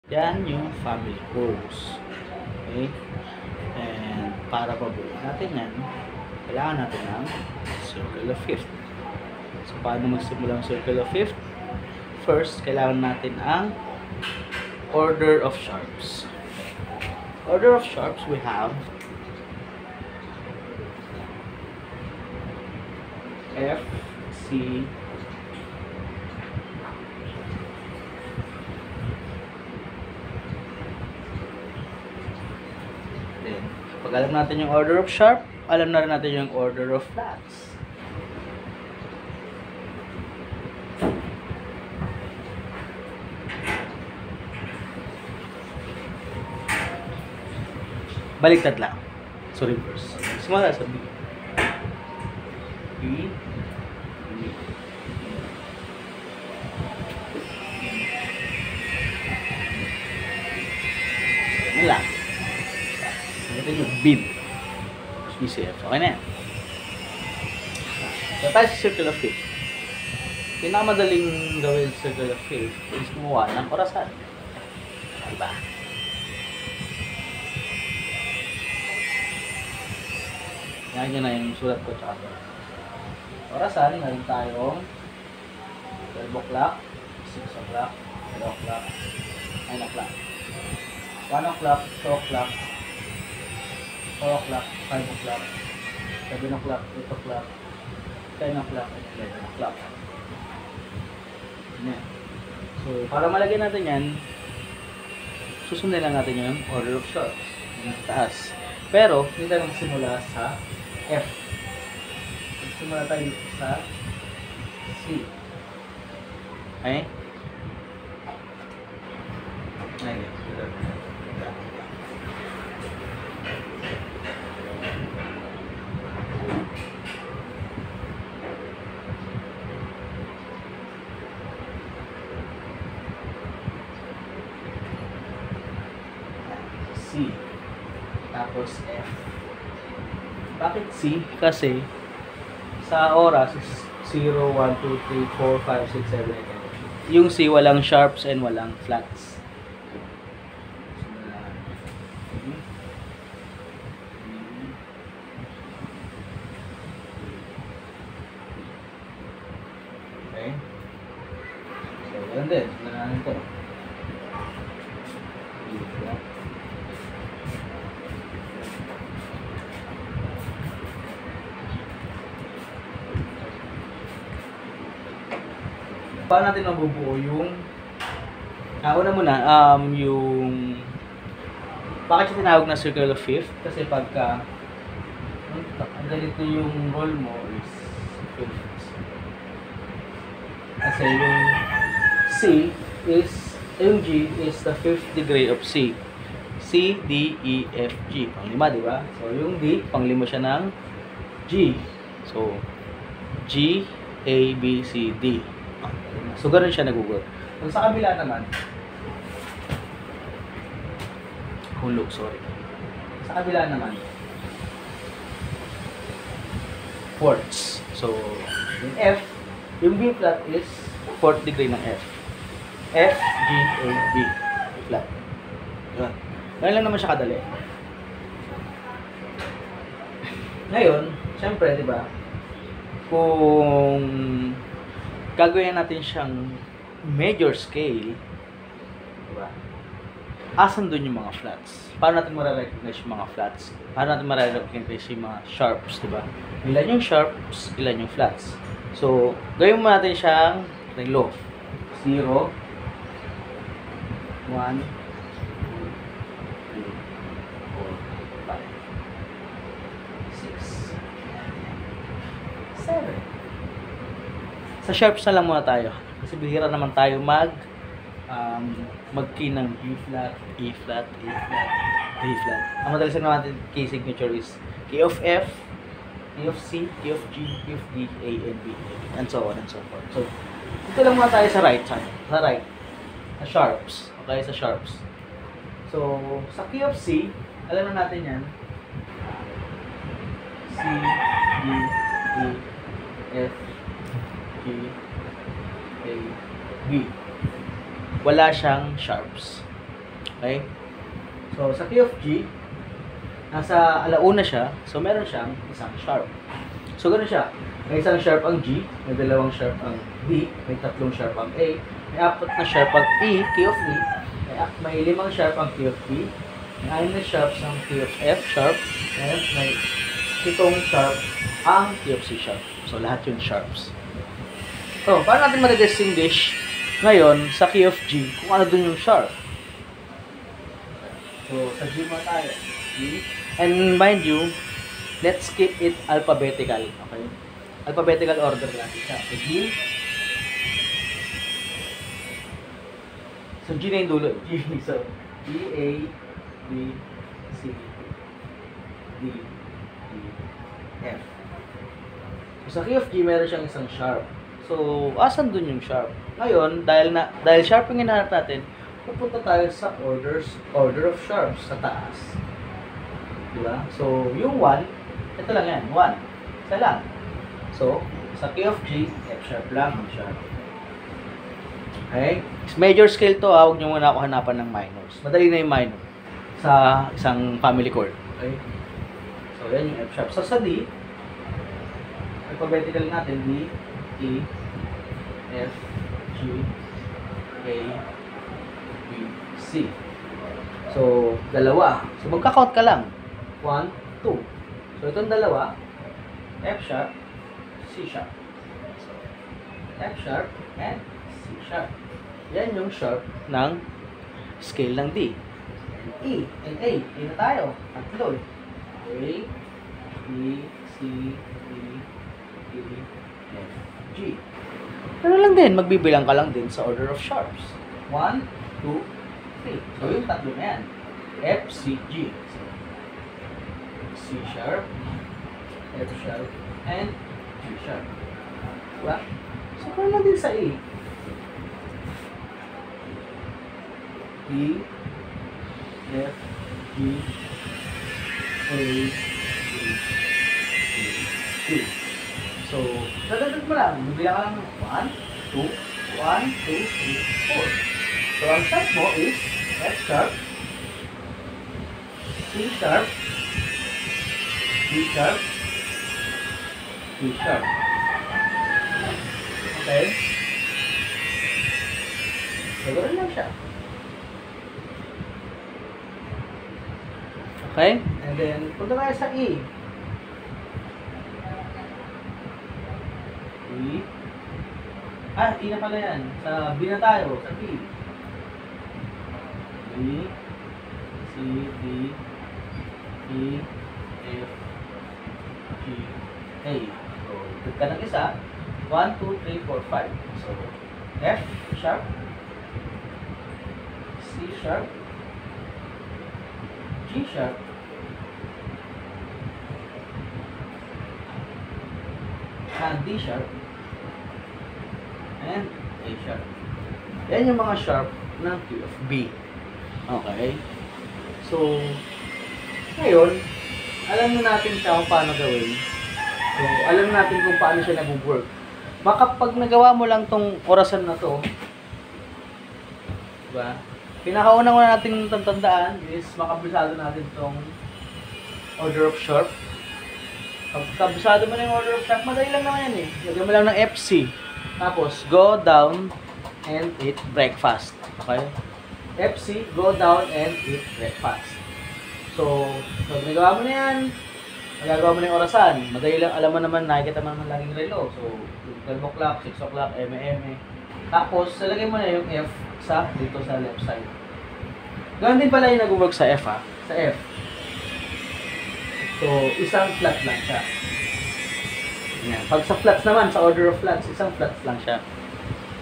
Yan yung family rows. Okay? And para pabuo natin yan, kailangan natin ng circle of fifth. So, paano magsimula ang circle of fifth? First, kailangan natin ang order of sharps. Okay. Order of sharps, we have F, C, then, pag alam natin yung order of sharp, alam na rin natin yung order of flats. Baliktad lang. So, reverse. Simula sa B. B. B. Yan lang. Ito yung bib. BCF. Okay na yan. So, tayo sa circle of fifth. Pinakamadaling gawin sa circle of fifth is gumawa ng orasan. Diba? Yan yun na yung sulat ko tsaka. Orasan, meron tayong 12 o'clock, 6 o'clock, 8 o'clock, 9 o'clock, 1 o'clock, 2 o'clock, 4 o'clock, 5 o'clock, 7 o'clock, 8 o'clock, 10 o'clock, and 11 o'clock. Yan. So, para malagyan natin yan, susundin lang natin yung order of sharps. Yung taas. Pero, hindi tayo magsimula sa F. Magsimula tayo sa C. Okay? Ayan. C. Tapos F. Bakit C? Kasi sa oras is 0, 1, 2, 3, 4, 5, 6, 7, 8. Yung C walang sharps and walang flats. Okay. So, yan din. Nananin ito. Paano natin mabubuo yung una muna, yung bakit siya tinawag na circle of fifth? Kasi pagka ganito yung roll mo is fifth. Kasi yung C is, yung G is the fifth degree of C. C, D, E, F, G. Panglima, di ba? So, yung D, panglima siya ng G. So, G, A, B, C, D. So, ganun siya nagugot. Kung sa kabila naman, hulog, sorry. Sa kabila naman, fourths. So, yung F, yung B flat is fourth degree ng F. F, G, A, B. B flat. Yun. Ngayon lang naman siya kadali. Ngayon, syempre, di ba, kung gagawin natin siyang major scale, diba? Asan dun yung mga flats? Paano natin ma-recognize yung mga flats? Paano natin ma-recognize yung mga sharps, diba? Ilan yung sharps, ilan yung flats. So, gawin mo natin siyang relo. 0, 1, 2, 3, 4, 5, 6, 7. Sa sharps na lang muna tayo. Kasi bihira naman tayo mag-key ng B flat, E flat, A flat, D flat. Ang madalas naman natin key signature is key of F, key of C, key of G, key of D, A, and B, and so on and so forth. So, dito lang muna tayo sa right side. Sa right. Sa sharps. Okay, sa sharps. So, sa key of C, alam na natin yan. C, D, E, F, G, A, B. Wala siyang sharps. Okay? So, sa key of G, nasa alauna siya. So, meron siyang isang sharp. So, ganun siya. May isang sharp ang G, may dalawang sharp ang D, may tatlong sharp ang A, may apat na sharp ang E, key of E, may limang sharp ang key of B, may anim na sharps ang key of F sharp, and may 7 sharp ang key of C sharp. So, lahat yung sharps. So, paano natin ma-distinguish ngayon sa key of G kung ano dun yung sharp? So, sa G mo tayo. G. And mind you, let's keep it alphabetical. Okay? Alphabetical order natin siya. So, G. So, G na yung dulo. G. So, G, A, B, C, D, E, F. So, sa key of G, meron siyang isang sharp. So, asan dun yung sharp? Ngayon, dahil sharp yung hinahanap natin, pupunta tayo sa order of sharps sa taas. Diba? So, yung 1, ito lang yan, 1. Isa lang. So, sa key of G, F sharp lang ang sharp. Okay? Major scale to, huwag nyo muna ako hanapan ng minors. Madali na yung minor sa isang family chord. Okay? So, yan yung F sharp. So, sa D, alphabetical natin, D, E, F, G, A, B, C. So, dalawa. So, magka-count ka lang. 1, 2. So, itong dalawa, F sharp, C sharp. So, F sharp and C sharp. Yan yung sharp ng scale ng D. E and A. A na tayo. Tatlo. A, B, C, D, E, F, G. Pero lang din, magbibilang ka lang din sa order of sharps. 1, 2, 3. So, yung tatlo na yan. F, C, G. So, C sharp, F sharp, and G sharp. Diba? So, kung lang din sa E. E, F, G, A, B, C, D. So, dadagdag mo lang. Bibilang ka lang 1, 2, 1, 2, 3, 4. So, ang sharp mo is F sharp, C sharp, D sharp, E sharp. Okay? So, ganoon lang siya. Okay? And then, punta tayo sa E. E. E na pala yan. Sa B na tayo. Sa B. B, C, D, E, F, G, A. So, ikot ka ng isa. 1, 2, 3, 4, 5. So, F sharp, C sharp, G sharp, and D sharp, and A sharp. Yan yung mga sharp ng key of B. Okay? So, ngayon, alam na natin siya kung paano gawin. So, alam natin kung paano siya nag-work. Baka pag nagawa mo lang tong orasan na to, diba? Pinakaunang natin tandaan is makabisado natin tong order of sharp. Pag kabisado mo na yung order of sharp, madali lang naman yan eh. Lagyan mo lang ng FC. Tapos, go down and eat breakfast. Okay? FC, go down and eat breakfast. So, pag nagawa mo na yan, magagawa mo na yung orasan. Madali lang, alam mo naman, nakikita mo naman laging relo. So, 12 o'clock, 6 o'clock, M.M. Tapos, lalagay mo na yung F sa dito sa left side. Ganun din pala yung nag-work sa F ha. Sa F. So, isang flat lang siya. Yan. Pag sa flats naman, sa order of flats, isang flats lang siya.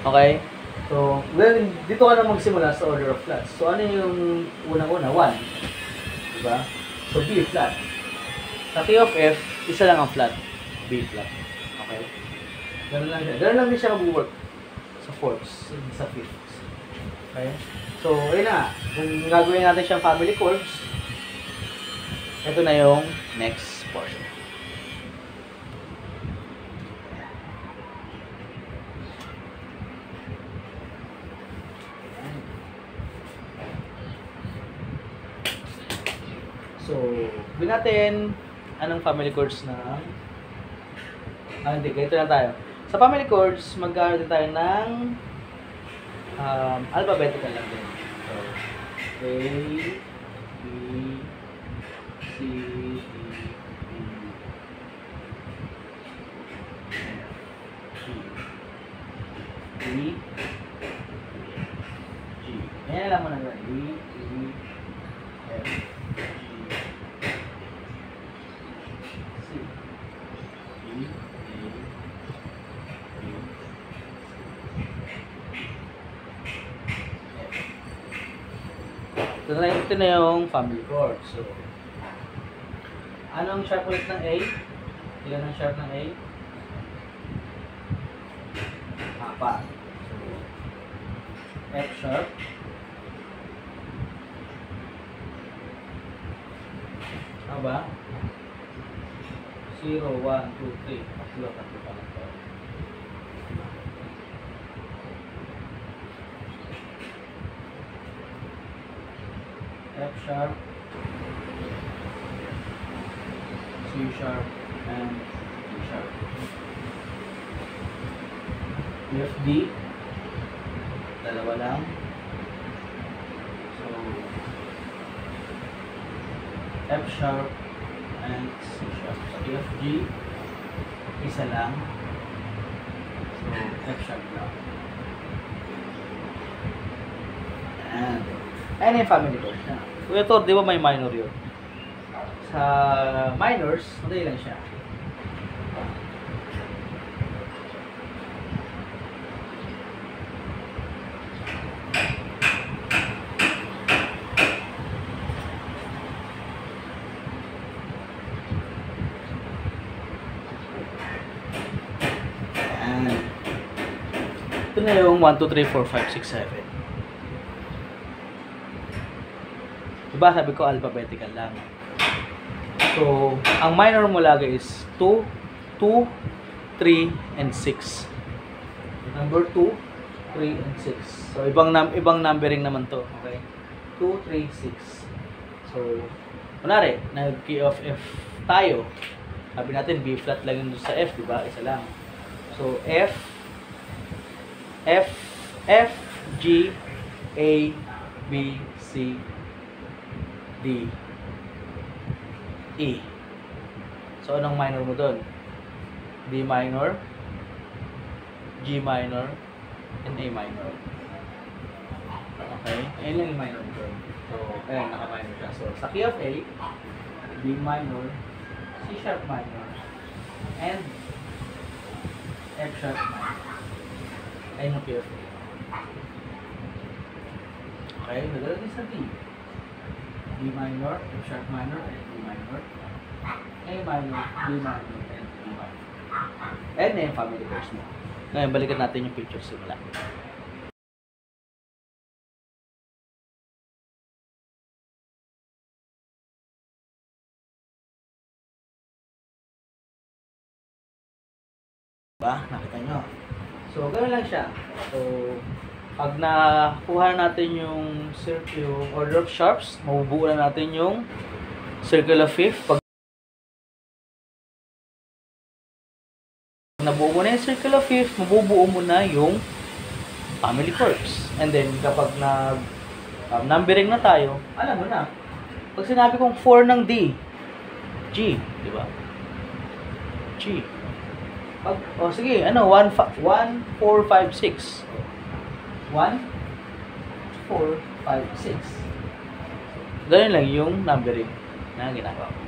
Okay? So, well, dito ka na magsimula sa order of flats. So, ano yung unang-una? 1. Diba? So, B flat. Sa key of F, isa lang ang flat. B flat. Okay? Ganun lang siya. Ganun lang din siya mag-work sa fourths, sa fifths. Okay? So, ayun na. Kung gagawin natin siyang family chords, ito na yung next portion. So, gawin natin anong family chords na hindi, ganito na tayo. Sa family chords, mag-aaral din tayo ng alphabetical lang din. So, A, B, C, D, E, G. Ayan lang mo na gawin. D, E, F, G, C, E, A, B, C, F. Ito na yung family chord. So, anong sharp ulit ng A? Ilan ang sharp ng A? Apat. So, F sharp. Ano ba? 0, 1, 2, 3. Tatlo pa lang to. F sharp, C sharp, and D sharp. F, D, dalawa lang. So, F sharp and C sharp. So, F, G, isa lang. So, F sharp lang. And yung family chord na. So, ito, di ba may minor yun? Sa minors, madali lang siya. And ito na yung 1, 2, 3, 4, 5, 6, 7. Diba sabi ko alphabetical lang. So, ang minor mo lagi is 2, 2, 3, and 6. Number 2, 3, and 6. So, ibang numbering naman to. Okay? 2, 3, 6. So, kunwari, nag-key of F tayo. Sabi natin, B flat lang yun sa F, diba? Isa lang. So, F, G, A, B, C, D, E. So, anong minor mo doon? D minor, G minor, and A minor. Okay? Ayan lang yung minor mo doon. So, ayan, naka-minor siya. So, sa key of A, B minor, C sharp minor, and F sharp minor. Ayan yung key of A. Okay? Nagala din sa D. D minor, F sharp minor, and D minor, A minor, D minor, and D minor. And na yung family chords mo. Ngayon, balikan natin yung picture simula. Diba? Nakita nyo. So, gano'n lang siya. So, pag nakuha natin yung circle, yung order of sharps, mabubuo na natin yung circle of fifth. Pag nabuo mo na yung circle of fifth, mabubuo mo na yung family chords. And then, kapag numbering na tayo, alam mo na. Pag sinabi kong 4 ng D, G, di ba? G. Sige, 1, 4, 5, 6. 1, 4, 5, 6. Ganun lang yung numbering na ginagawa ko.